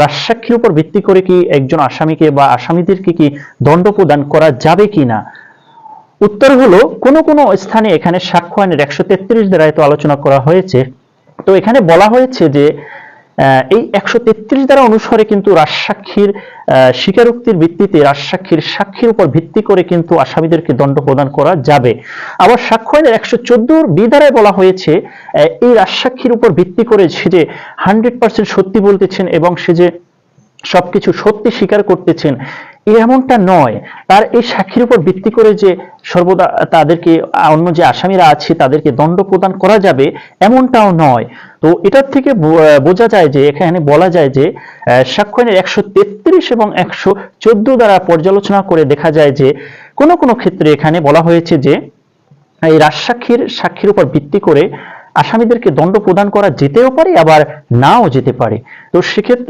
রাজসাক্ষীর উপর ভিত্তি করে কি একজন আসামিকে বা আসামিদেরকে কি দণ্ড প্রদান করা যাবে কিনা? উত্তর হলো কোন কোন স্থানে এখানে সাক্ষ্য আইনের 133 ধারায় তো আলোচনা করা হয়েছে। তো এখানে বলা হয়েছে যে এই 133 ধারা অনুসারে কিন্তু রাজসাক্ষীর স্বীকারোক্তির ভিত্তিতে রাজসাক্ষীর সাক্ষীর উপর ভিত্তি করে কিন্তু আসামিদেরকে দণ্ড প্রদান করা যাবে। আবার সাক্ষ্য আইনের 114 ধারায় বলা হয়েছে এই রাজসাক্ষীর উপর ভিত্তি করে সে যে 100% সত্যি বলতেছেন এবং সে যে সবকিছু সত্যি স্বীকার করতেছেন এমনটা নয়, তার এই সাক্ষীর উপর ভিত্তি করে যে সর্বদা তাদেরকে অন্য যে আসামিরা আছে তাদেরকে দণ্ড প্রদান করা যাবে এমনটাও নয়। তো এটার থেকে বোঝা যায় যে এখানে বলা যায় যে সাক্ষ্য আইনের 133 এবং 114 দ্বারা পর্যালোচনা করে দেখা যায় যে কোনো কোনো ক্ষেত্রে এখানে বলা হয়েছে যে এই রাজসাক্ষীর সাক্ষীর উপর ভিত্তি করে আসামিদেরকে দণ্ড প্রদান করা যেতেও পারে আবার নাও যেতে পারে। তো সেক্ষেত্রে